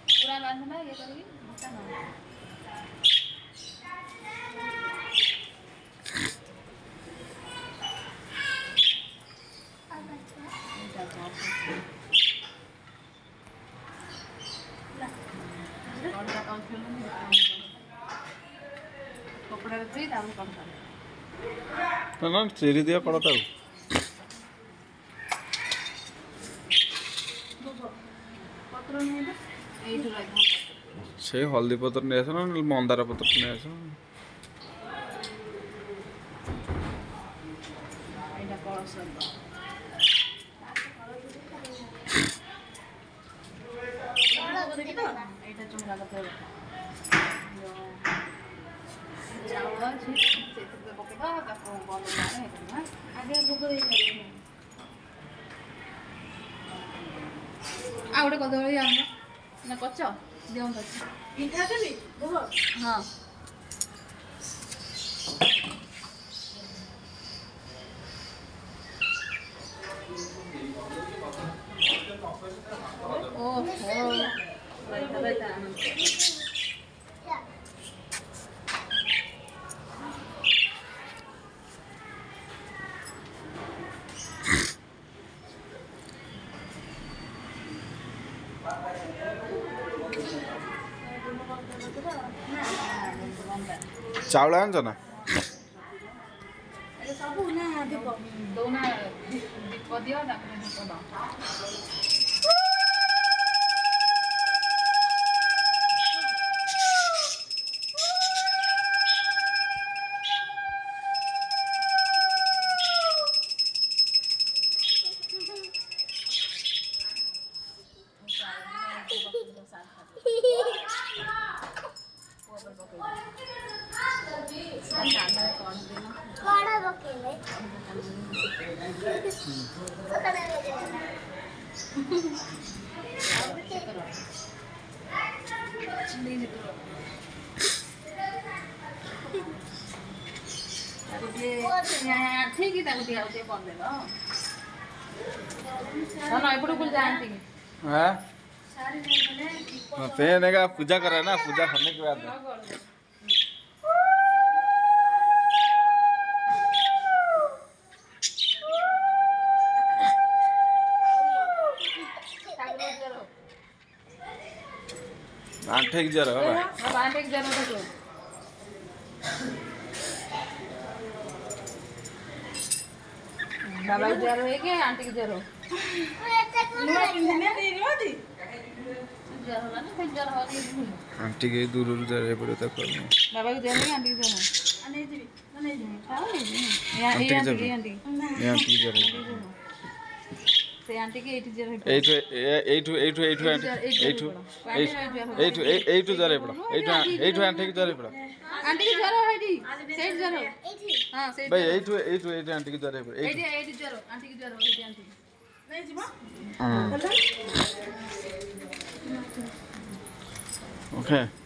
पूरा बांधना ये करेगी मोटा ना कपड़ा रखी दाम कम कर ना चिरी दिया पड़ता है पत्र नहीं तो एठु रखा से हल्दी पत्र नहीं आस ना मंदार पत्र नहीं आस एटा कलश एटा चुंगा का चावल अच्छी से पकेगा ताको बंद माने आगे भोग दे आ गोटे कदली आम ना कच दियो कच पिठा देबी भोग हाँ ओहो बैठा चावल आन ना सब ना दीप दोना दीप दियो ताकरे दीप दाओ काड़ा बकेले ठीक है बंद ना एपटू कुल जानती हाँ पेन का पूजा करे ना पूजा करने के बाद आंटे की जरा आंटे की जरा तो बाबा की जरा है क्या आंटी की जरा नुआ पिंधने दे रोदी जरा ना फिर जरा हो गई आंटी के दूर दूर जरे पड़े तक बाबा की जरा आंटी की जरा अने दिबी अने दिबी खाओ नहीं ये आंटी की आंटी ये आंटी की जरा से आंटी की 80 जरा एटू जरे पड़ा एटू आंटी की जरे पड़ा आंटी की जरा है दी सेट जरा हां सेट भाई एटू आंटी की जरे पड़ा 80 जरा आंटी की जरा है आंटी नहीं जीमा ओके